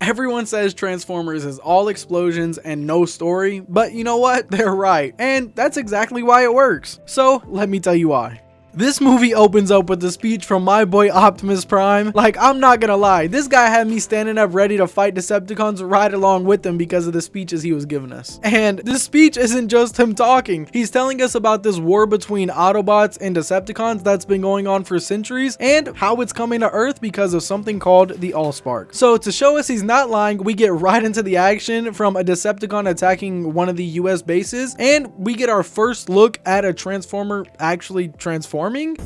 Everyone says Transformers is all explosions and no story, but you know what? They're right. And that's exactly why it works. So let me tell you why. This movie opens up with a speech from my boy Optimus Prime. Like, I'm not gonna lie, this guy had me standing up ready to fight Decepticons right along with him because of the speeches he was giving us. And this speech isn't just him talking. He's telling us about this war between Autobots and Decepticons that's been going on for centuries and how it's coming to Earth because of something called the All Spark. So to show us he's not lying, we get right into the action from a Decepticon attacking one of the US bases, and we get our first look at a Transformer actually transforming. And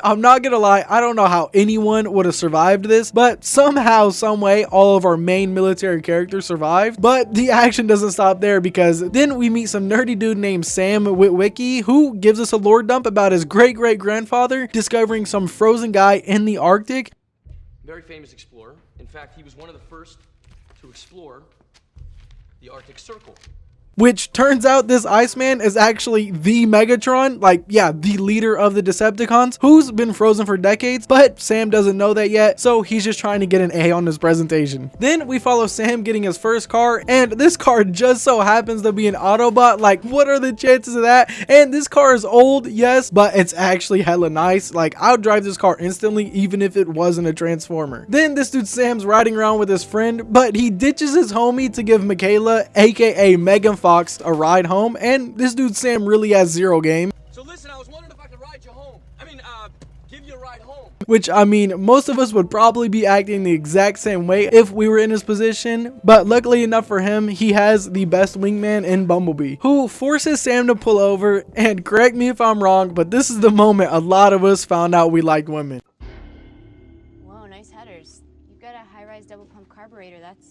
I'm not gonna lie, I don't know how anyone would have survived this, but somehow, some way, all of our main military characters survived. But the action doesn't stop there, because then we meet some nerdy dude named Sam Witwicky, who gives us a lore dump about his great-great-grandfather discovering some frozen guy in the Arctic. Very famous explorer. In fact, he was one of the first to explore the Arctic Circle. Which turns out this Iceman is actually the Megatron, like, yeah, the leader of the Decepticons, who's been frozen for decades, but Sam doesn't know that yet, so he's just trying to get an A on his presentation. Then we follow Sam getting his first car, and this car just so happens to be an Autobot. Like, what are the chances of that? And this car is old, yes, but it's actually hella nice. Like, I would drive this car instantly, even if it wasn't a Transformer. Then this dude Sam's riding around with his friend, but he ditches his homie to give Michaela, aka Megan Fox, a ride home, and this dude Sam really has zero game. So listen, I was wondering if I could ride you home. Give you a ride home. Which, I mean, most of us would probably be acting the exact same way if we were in his position, but luckily enough for him, he has the best wingman in Bumblebee, who forces Sam to pull over. And correct me if I'm wrong, but this is the moment a lot of us found out we liked women. Whoa, nice headers. You've got a high-rise double pump carburetor. That's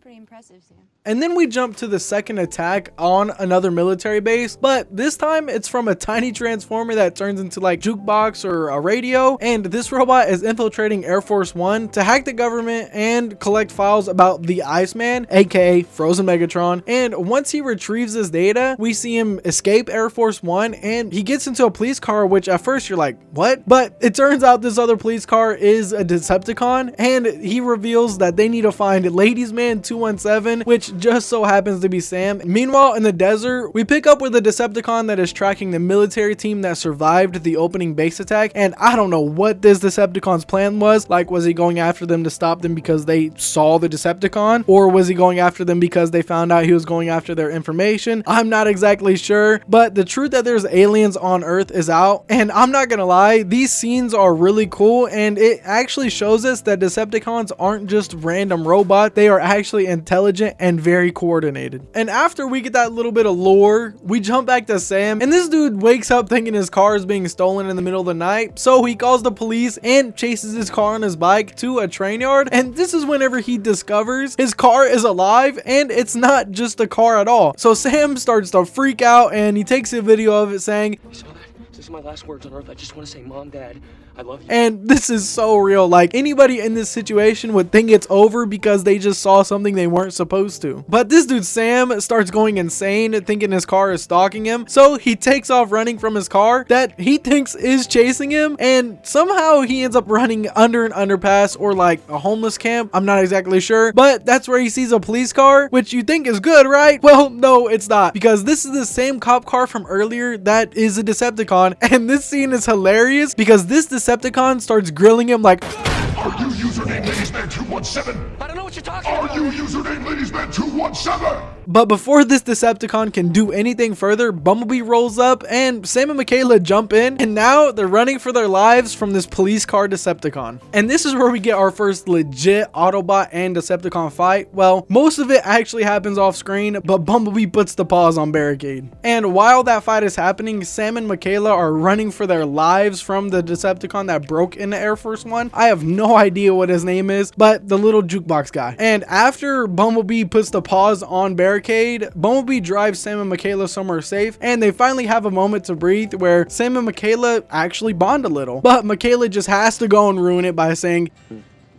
pretty impressive, Sam. And then we jump to the second attack on another military base, but this time it's from a tiny transformer that turns into like jukebox or a radio, and this robot is infiltrating Air Force One to hack the government and collect files about the Iceman, aka Frozen Megatron. And once he retrieves this data, we see him escape Air Force One, and he gets into a police car, which at first you're like, what? But it turns out this other police car is a Decepticon, and he reveals that they need to find Ladies Man 217, which just so happens to be Sam. Meanwhile, in the desert, we pick up with a Decepticon that is tracking the military team that survived the opening base attack, and I don't know what this Decepticon's plan was. Like, was he going after them to stop them because they saw the Decepticon, or was he going after them because they found out he was going after their information? I'm not exactly sure, but the truth that there's aliens on Earth is out, and I'm not gonna lie, these scenes are really cool, and it actually shows us that Decepticons aren't just random robots, they are actually intelligent and very coordinated. And after we get that little bit of lore, we jump back to Sam, and this dude wakes up thinking his car is being stolen in the middle of the night, so he calls the police and chases his car on his bike to a train yard. And this is whenever he discovers his car is alive, and it's not just a car at all. So Sam starts to freak out, and he takes a video of it saying, You saw that? This is my last words on Earth. I just want to say, Mom, Dad, I love you. and this is so real. Like, anybody in this situation would think it's over because they just saw something they weren't supposed to. But this dude Sam starts going insane, thinking his car is stalking him, so he takes off running from his car that he thinks is chasing him, and somehow he ends up running under an underpass or like a homeless camp. I'm not exactly sure, but that's where he sees a police car, which you think is good, right? Well, no, it's not, because this is the same cop car from earlier that is a Decepticon. And this scene is hilarious because this Decepticon starts grilling him like, Are you username Ladiesman 217? I don't know what you're talking about. Are you username Ladiesman 217? but before this Decepticon can do anything further, Bumblebee rolls up and Sam and Michaela jump in, and now they're running for their lives from this police car Decepticon. And this is where we get our first legit Autobot and Decepticon fight. Well, most of it actually happens off screen, but Bumblebee puts the pause on Barricade. And while that fight is happening, Sam and Michaela are running for their lives from the Decepticon that broke into Air Force One. I have no idea what his name is, but the little jukebox guy. And after Bumblebee puts the pause on Barricade, Bumblebee drives Sam and Michaela somewhere safe, and they finally have a moment to breathe where Sam and Michaela actually bond a little. But Michaela just has to go and ruin it by saying,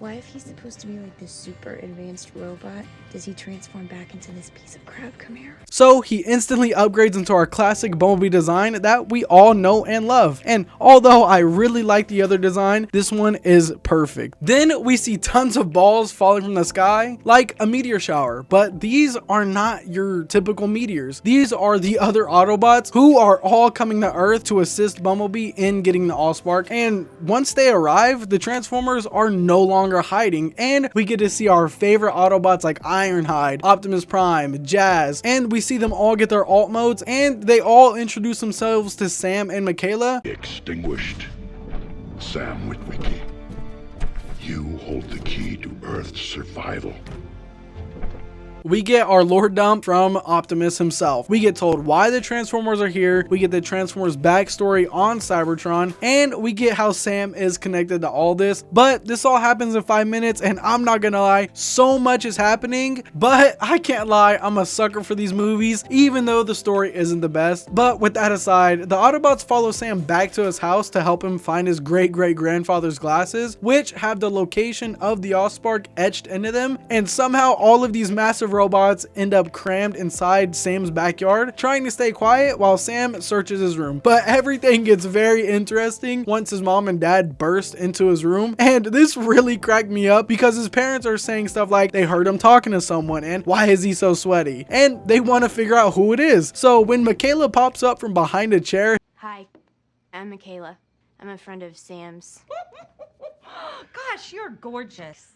Why, if he's supposed to be like this super advanced robot, does he transform back into this piece of crap chimera? So he instantly upgrades into our classic Bumblebee design that we all know and love. And although I really like the other design, this one is perfect. Then we see tons of balls falling from the sky like a meteor shower, but these are not your typical meteors. These are the other Autobots who are all coming to Earth to assist Bumblebee in getting the All Spark. And once they arrive, the Transformers are no longer hiding, and we get to see our favorite Autobots like Ironhide, Optimus Prime, Jazz, and we see them all get their alt modes, and they all introduce themselves to Sam and Michaela. Extinguished. Sam Witwicky. You hold the key to Earth's survival. We get our lore dump from Optimus himself. We get told why the Transformers are here. We get the Transformers backstory on Cybertron, and we get how Sam is connected to all this. But this all happens in 5 minutes, and I'm not gonna lie, so much is happening, but I can't lie, I'm a sucker for these movies, even though the story isn't the best. But with that aside, the Autobots follow Sam back to his house to help him find his great-great-grandfather's glasses, which have the location of the All Spark etched into them, and somehow all of these massive robots end up crammed inside Sam's backyard, trying to stay quiet while Sam searches his room. But everything gets very interesting once his mom and dad burst into his room, and this really cracked me up because his parents are saying stuff like they heard him talking to someone and why is he so sweaty, and they want to figure out who it is. So when Michaela pops up from behind a chair, Hi, I'm Michaela. I'm a friend of Sam's. Gosh, you're gorgeous.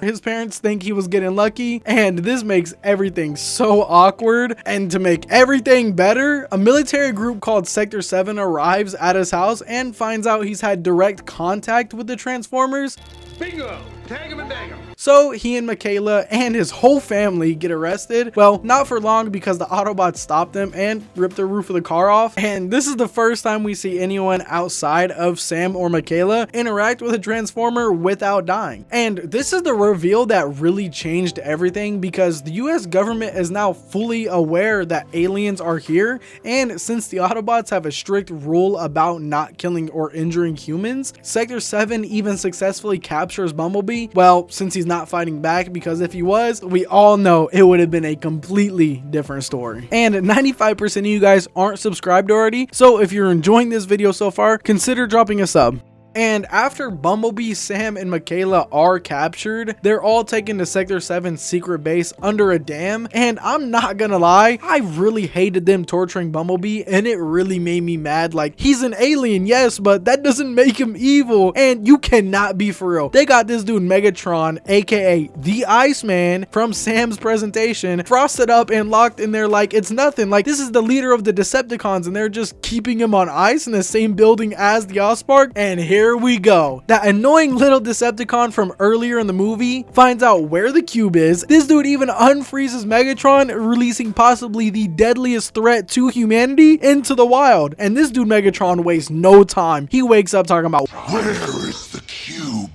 his parents think he was getting lucky, and this makes everything so awkward. And to make everything better, a military group called Sector 7 arrives at his house and finds out he's had direct contact with the Transformers. Bingo! Tag him and bang him. So he and Michaela and his whole family get arrested. Well, not for long because the Autobots stop them and rip the roof of the car off. And this is the first time we see anyone outside of Sam or Michaela interact with a Transformer without dying. And this is the reveal that really changed everything because the US government is now fully aware that aliens are here. And since the Autobots have a strict rule about not killing or injuring humans, Sector 7 even successfully captures Bumblebee. Well, since he's not fighting back, because if he was, we all know it would have been a completely different story. And 95% of you guys aren't subscribed already, so if you're enjoying this video so far, consider dropping a sub. And after Bumblebee, Sam, and Michaela are captured, they're all taken to Sector 7's secret base under a dam. And I'm not gonna lie, I really hated them torturing Bumblebee, and it really made me mad. Like, he's an alien, yes, but that doesn't make him evil, and you cannot be for real. They got this dude Megatron, aka the Iceman, from Sam's presentation, frosted up and locked in there like it's nothing. Like, this is the leader of the Decepticons, and they're just keeping him on ice in the same building as the All Spark. And here we go. That annoying little Decepticon from earlier in the movie finds out where the cube is. This dude even unfreezes Megatron, releasing possibly the deadliest threat to humanity into the wild. And this dude Megatron wastes no time. He wakes up talking about, Where is the cube?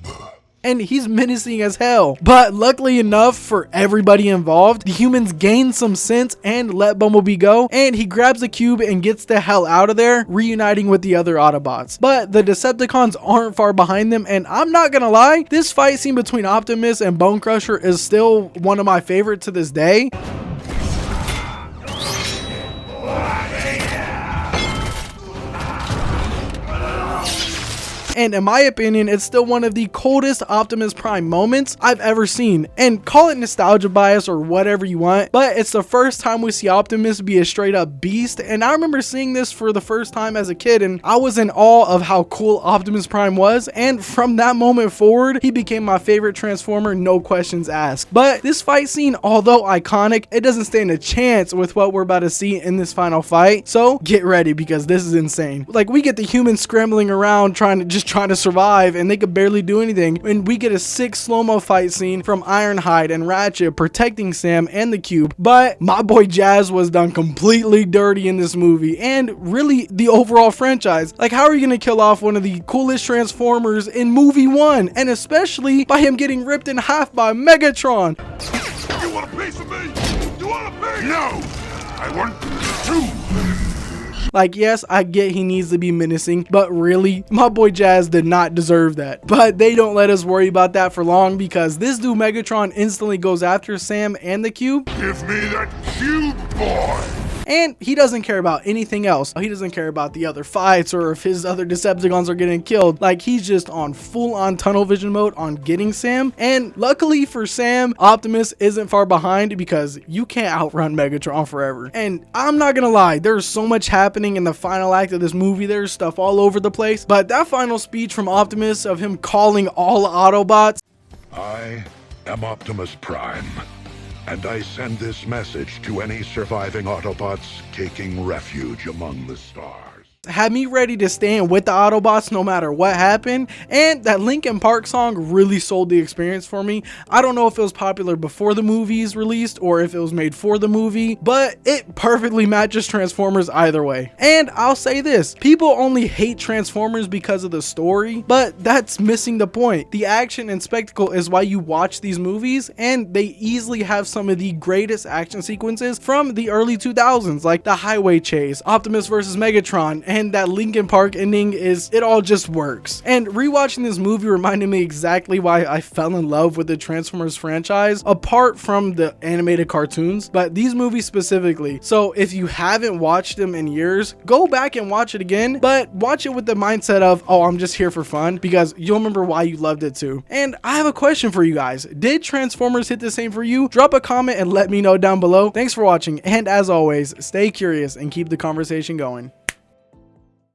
and he's menacing as hell. But luckily enough for everybody involved, the humans gain some sense and let Bumblebee go, and he grabs the cube and gets the hell out of there, reuniting with the other Autobots. But the Decepticons aren't far behind them, and I'm not gonna lie, this fight scene between Optimus and Bonecrusher is still one of my favorites to this day. And in my opinion, it's still one of the coldest Optimus Prime moments I've ever seen. And call it nostalgia bias or whatever you want, but it's the first time we see Optimus be a straight up beast. And I remember seeing this for the first time as a kid, and I was in awe of how cool Optimus Prime was. And from that moment forward, he became my favorite Transformer, no questions asked. But this fight scene, although iconic, it doesn't stand a chance with what we're about to see in this final fight. So get ready, because this is insane. Like, we get the humans scrambling around trying to survive, and they could barely do anything, and we get a sick slow-mo fight scene from Ironhide and Ratchet protecting Sam and the cube. But my boy Jazz was done completely dirty in this movie, and really the overall franchise. Like, how are you gonna kill off one of the coolest Transformers in movie 1, and especially by him getting ripped in half by Megatron? You want a piece of me? You want a piece? No! I want two! Like, yes, I get he needs to be menacing, but really, my boy Jazz did not deserve that. But they don't let us worry about that for long, because this dude Megatron instantly goes after Sam and the cube. Give me that cube, boy! And he doesn't care about anything else. He doesn't care about the other fights or if his other Decepticons are getting killed. Like, he's just on full on tunnel vision mode on getting Sam. And luckily for Sam, Optimus isn't far behind, because you can't outrun Megatron forever. And I'm not gonna lie, there's so much happening in the final act of this movie. There's stuff all over the place. But that final speech from Optimus of him calling all Autobots. I am Optimus Prime, and I send this message to any surviving Autobots taking refuge among the stars. Had me ready to stand with the Autobots no matter what happened. And that Linkin Park song really sold the experience for me. I don't know if it was popular before the movie's released or if it was made for the movie, but it perfectly matches Transformers either way. And I'll say this, people only hate Transformers because of the story, but that's missing the point. The action and spectacle is why you watch these movies, and they easily have some of the greatest action sequences from the early 2000s, like the highway chase, Optimus versus Megatron, and that Linkin Park ending. It all just works. And rewatching this movie reminded me exactly why I fell in love with the Transformers franchise, apart from the animated cartoons, but these movies specifically. So if you haven't watched them in years, go back and watch it again, but watch it with the mindset of, oh, I'm just here for fun, because you'll remember why you loved it too. And I have a question for you guys. Did Transformers hit the same for you? Drop a comment and let me know down below. Thanks for watching, and as always, stay curious and keep the conversation going.